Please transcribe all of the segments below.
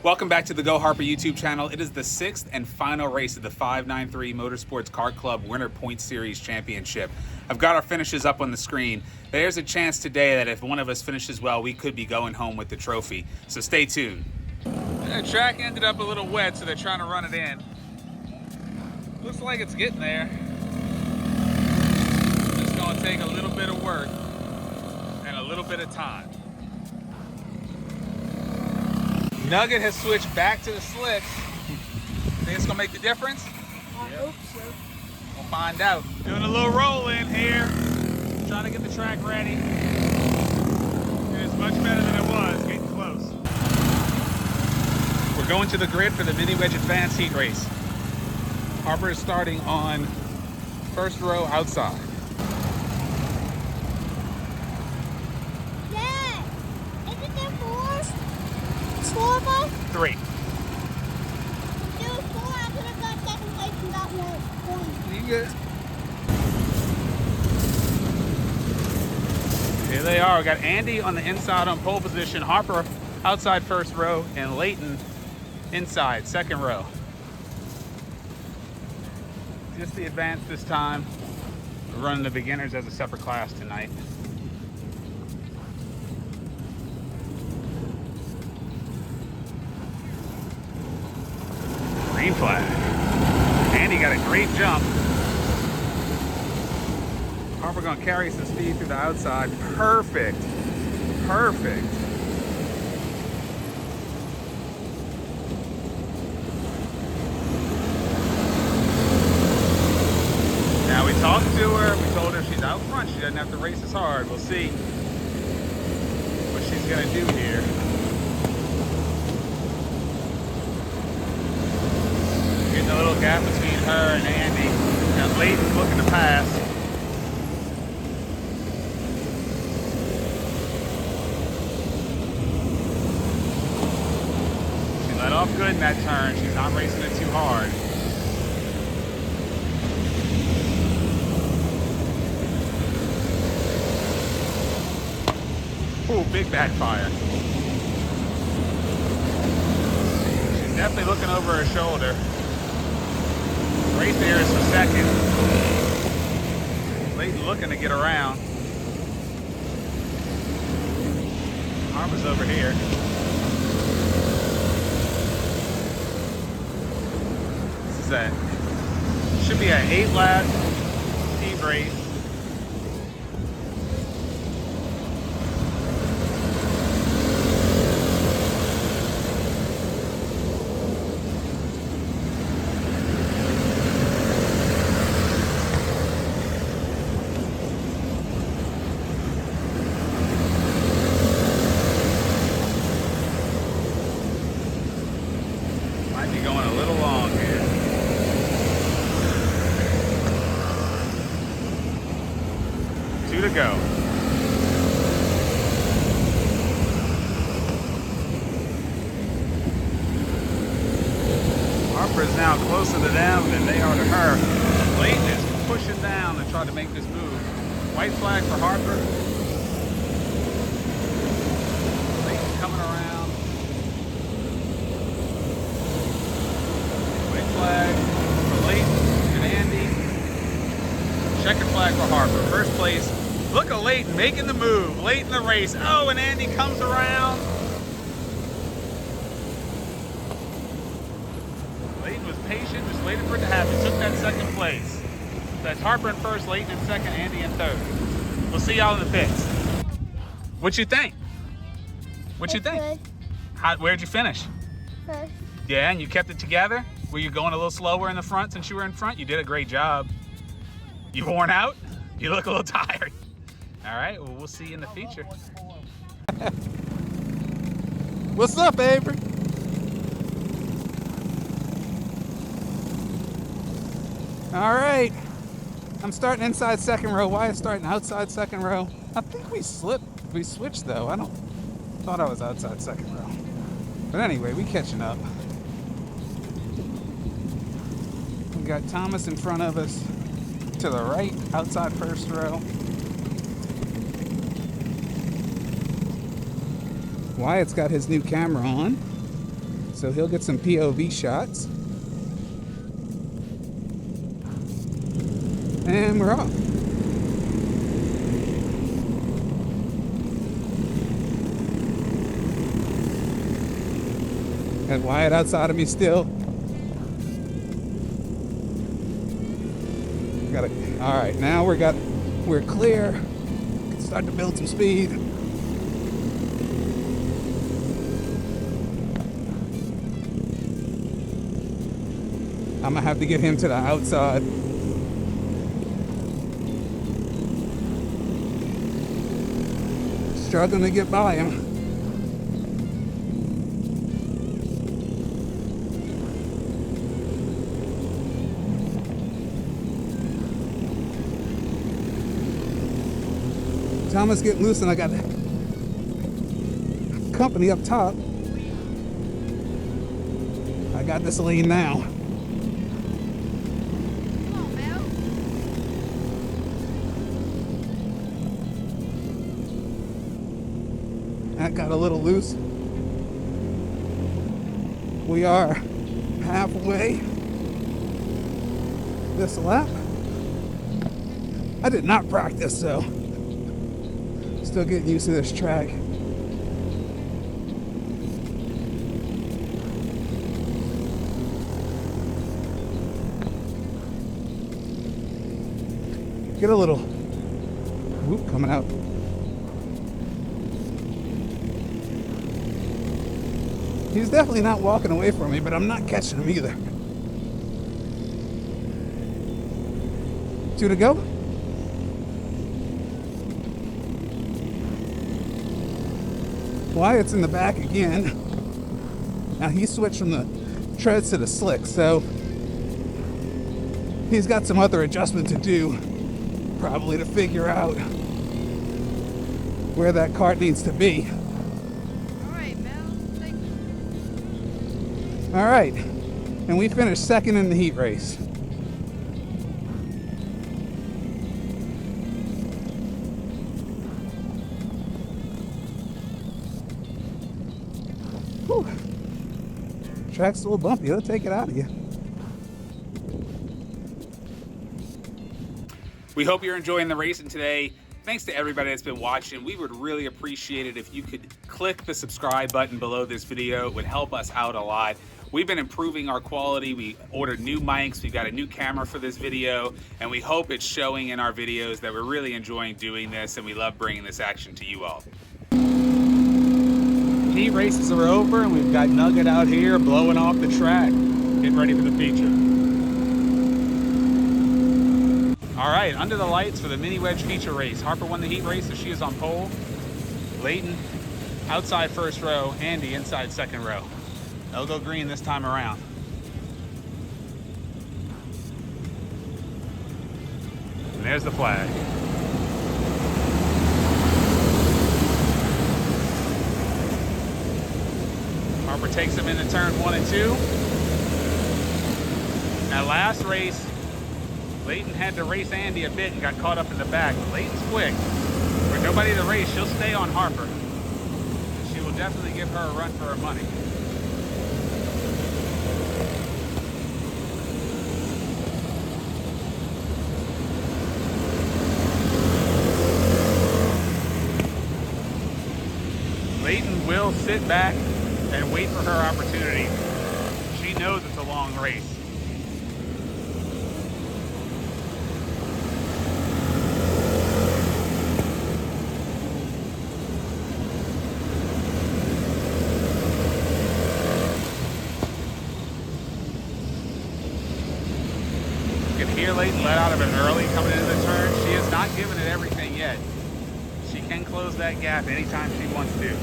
Welcome back to the Go Harper YouTube channel. It is the 6th and final race of the 593 Motorsports Kart Club Winter Point Series Championship. I've got our finishes up on the screen. There's a chance today that if one of us finishes well, we could be going home with the trophy. So stay tuned. The track ended up a little wet, so they're trying to run it in. Looks like it's getting there. It's going to take a little bit of work and a little bit of time. Nugget has switched back to the slicks. Think it's gonna make the difference? I hope so. We'll find out. Doing a little roll in here. Trying to get the track ready. It's much better than it was, getting close. We're going to the grid for the Mini Wedge Advanced Heat Race. Harper is starting on first row outside. Dad, isn't there four of us? 3. There was 4. I could have got second place and got 1 point. You good? Here they are. We got Andy on the inside on pole position, Harper outside first row, and Leighton inside second row. Just the advance this time. We're running the beginners as a separate class tonight. Green flag. Andy got a great jump. Harper gonna carry some speed through the outside. Perfect. Perfect. Now we talked to her. We told her she's out front. She doesn't have to race as hard. We'll see what she's gonna do here. Getting a little gap between her and Andy. Now Leighton's looking to pass. She let off good in that turn. She's not racing it too hard. Ooh, big backfire. She's definitely looking over her shoulder. Race there is for second. Leighton looking to get around. Harper's over here. This is should be an 8-lap heat race. Going a little long here. 2 to go. Harper is now closer to them than they are to her. Leighton is pushing down and trying to make this move. White flag for Harper. Leighton coming around. Flag for Leighton and Andy. Checkered flag for Harper. First place. Look at Leighton making the move. Late in the race. Oh, and Andy comes around. Leighton was patient, just waited for it to happen. Took that second place. That's Harper in first, Leighton in second, Andy in third. We'll see y'all in the pits. What you think? What you think? Where'd you finish? First. Yeah, and you kept it together? Were you going a little slower in the front since you were in front? You did a great job. You worn out? You look a little tired. All right, well, we'll see you in the feature. What's up, Avery? All right, I'm starting inside second row. Wyatt's starting outside second row. I think we switched though. Thought I was outside second row. But anyway, we catching up. We got Thomas in front of us. To the right, outside first row. Wyatt's got his new camera on. so he'll get some POV shots. And we're off. Got Wyatt outside of me still. Got it. All right, now we're clear. Can start to build some speed. I'm gonna have to get him to the outside. Struggling to get by him. Thomas getting loose, and I got company up top. I got this lane now. Come on, Mel. That got a little loose. We are halfway this lap. I did not practice, so still getting used to this track. Get a little whoop coming out. He's definitely not walking away from me, but I'm not catching him either. 2 to go. Wyatt's in the back again. Now he switched from the treads to the slick, so he's got some other adjustment to do, probably to figure out where that kart needs to be. All right, Mel. Thank you. All right, and we finished second in the heat race. Whew. Track's a little bumpy. It'll take it out of you. We hope you're enjoying the racing today. Thanks to everybody that's been watching. We would really appreciate it if you could click the subscribe button below this video. It would help us out a lot. We've been improving our quality. We ordered new mics. We've got a new camera for this video, and we hope it's showing in our videos that we're really enjoying doing this, and we love bringing this action to you all. Heat races are over, and we've got Nugget out here blowing off the track, getting ready for the feature. All right, under the lights for the Mini Wedge feature race. Harper won the heat race, so she is on pole. Layton outside first row, Andy inside second row. They'll go green this time around. And there's the flag. Harper takes him into turn 1 and 2. Now last race, Layton had to race Andy a bit and got caught up in the back. But Layton's quick. For nobody to race, she'll stay on Harper. She will definitely give her a run for her money. Layton will sit back and wait for her opportunity. She knows it's a long race. You can hear Layton let out of it early coming into the turn. She has not given it everything yet. She can close that gap anytime she wants to.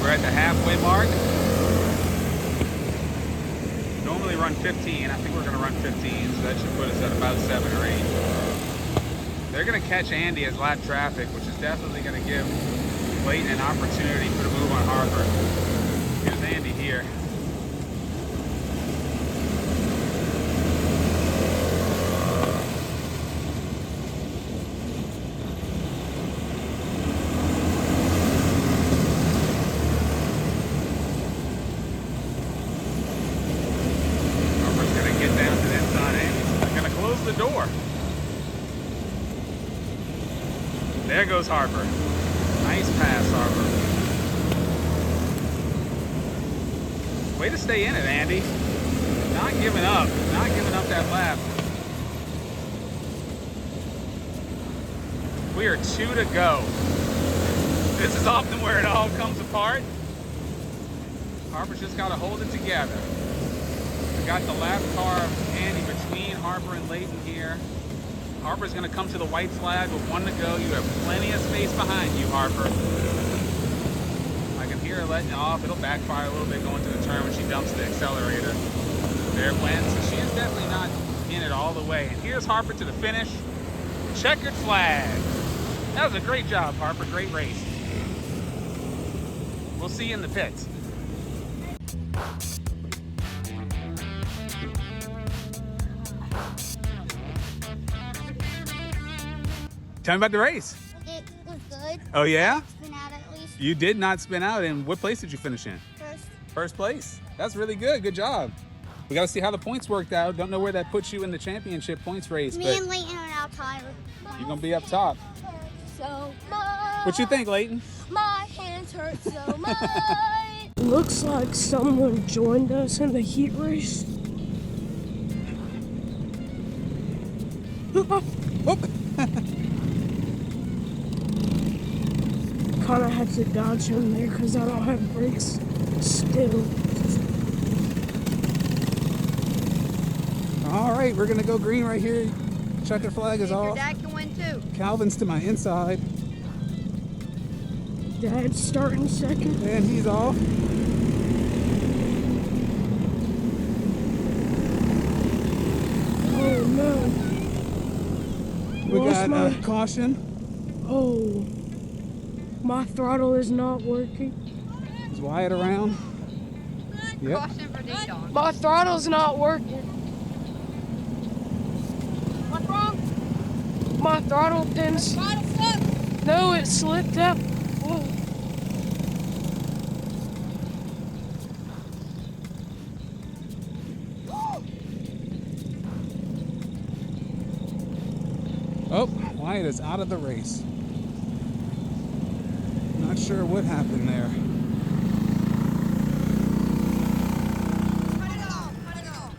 We're at the halfway mark. Normally run 15. I think we're going to run 15, so that should put us at about 7 or 8. They're going to catch Andy as lap traffic, which is definitely going to give Clayton an opportunity for the move on Harper. Here's Andy here. Harper's going to get down to the inside. Andy's going to close the door. There goes Harper. Nice pass, Harper. Way to stay in it, Andy. Not giving up. Not giving up that lap. We are 2 to go. This is often where it all comes apart. Harper's just got to hold it together. We got the lap car of Andy between Harper and Layton here. Harper's going to come to the white flag with 1 to go. You have plenty of space behind you, Harper. I can hear her letting off. It'll backfire a little bit going to the turn when she dumps the accelerator. There it went. So she is definitely not in it all the way. And here's Harper to the finish. Checkered flag. That was a great job, Harper. Great race. We'll see you in the pits. Tell me about the race. It was good. Oh, yeah? Spin out at least. You did not spin out. And what place did you finish in? First. First place. That's really good. Good job. We got to see how the points worked out. Don't know where that puts you in the championship points race, Me but and Layton are now tired. you're going to be up top. So much. What you think, Layton? My hands hurt so much. Looks like someone joined us in the heat race. Kinda had to dodge him there because I don't have brakes still. All right, we're gonna go green right here. Checker flag is Your off. dad can win too. Calvin's to my inside, Dad's starting second. and he's off. Oh no. We Lost got my- a caution. Oh. My throttle is not working. Is Wyatt around? Yep. Caution for ding-dong. My throttle's not working. What's wrong? My throttle pins. Throttle slip. No, it slipped out. Whoa. Oh, Wyatt is out of the race. Not sure what happened there. Cut it off. Cut it off.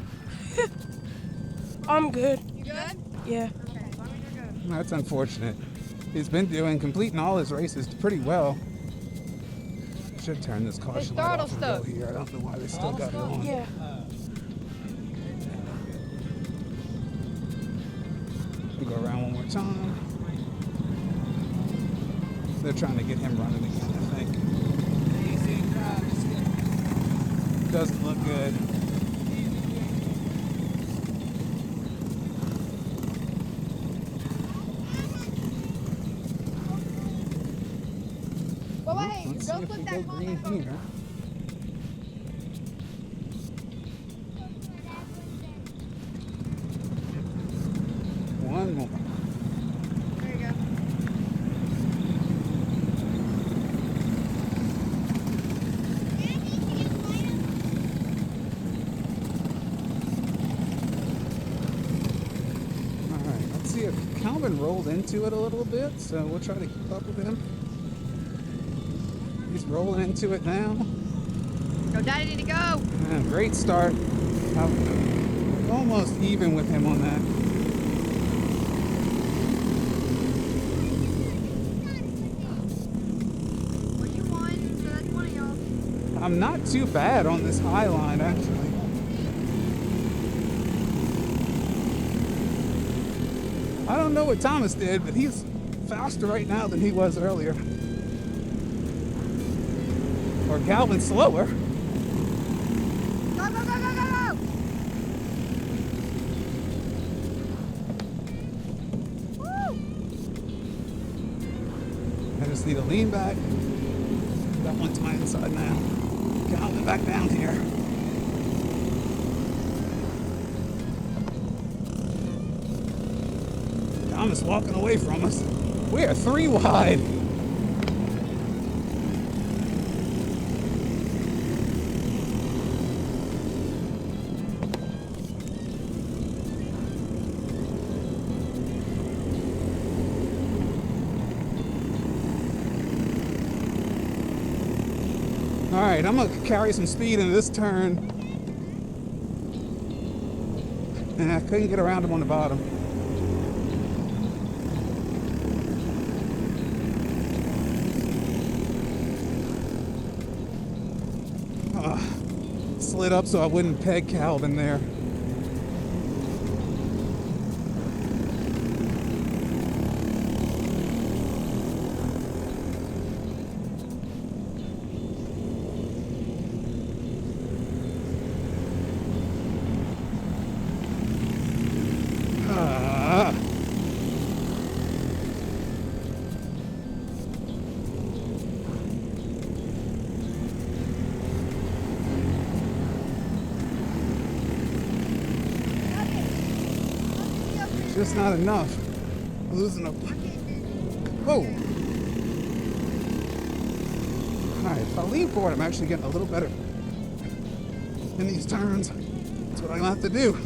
I'm good. You good? Yeah. Okay, as long as you're good. That's unfortunate. He's been completing all his races pretty well. Should turn this caution light throttle off and go stuck. here. I don't know why they still got it on. Yeah. We'll go around one more time. They're trying to get him running again, I think. Doesn't look good. Well, hey, Let's see don't if we put go that green comment here. One more. There you go. Alright, let's see if Calvin rolled into it a little bit, so we'll try to keep up with him. He's rolling into it now. Go, Daddy, need to go. Great start. I'm almost even with him on that. Well, you won, so that's one of y'all. I'm not too bad on this high line, actually. I don't know what Thomas did, but he's faster right now than he was earlier. Or Calvin's slower. Go, go, go, go, go, go. Woo! Just need to lean back. That one to my inside now. Calvin back down here. Thomas walking away from us. We are 3 wide. All right, I'm gonna carry some speed into this turn. And I couldn't get around him on the bottom. Slid up so I wouldn't peg Calvin there. Just not enough. Losing a. Whoa! Alright, if I lean forward, I'm actually getting a little better in these turns. That's what I have to do.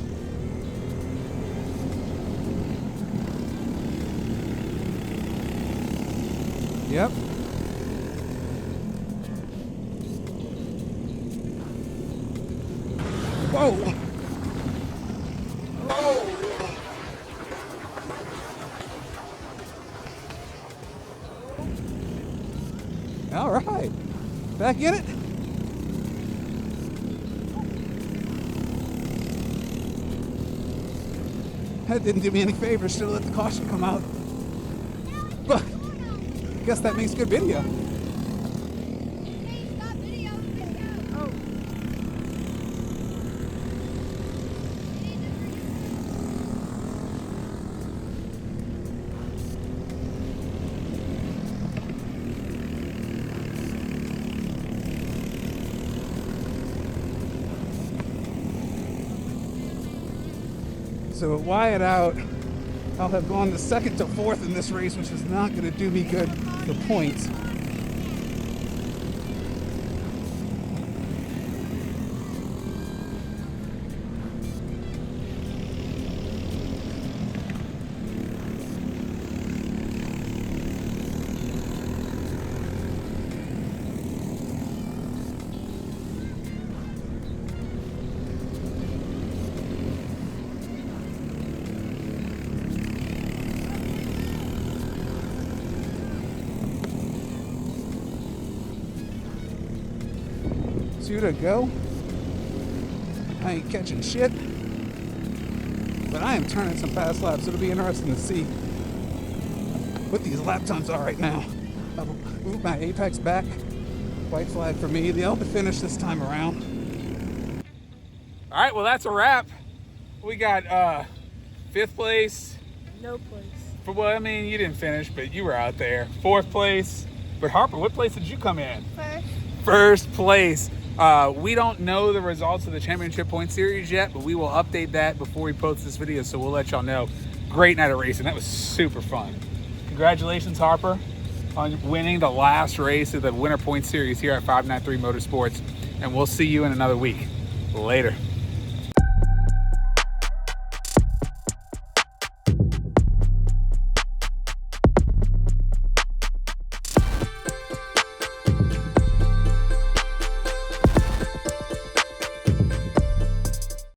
Yep. Whoa! All right, back in it. That didn't do me any favors. Should have let the caution come out. But I guess that makes good video. So with Wyatt out, I'll have gone the 2nd to 4th in this race, which is not going to do me good for points. Two to go. I ain't catching shit. But I am turning some fast laps. It'll be interesting to see what these lap times are right now. I'll move my apex back. White flag for me. The open finish this time around. All right, well, that's a wrap. We got 5th place. No place. For well, I mean, you didn't finish, but you were out there. 4th place. But Harper, what place did you come in? First place. We don't know the results of the championship point series yet, but we will update that before we post this video, so we'll let y'all know. Great night of racing. That was super fun. Congratulations, Harper, on winning the last race of the Winter Point Series here at 593 Motorsports, and we'll see you in another week. Later.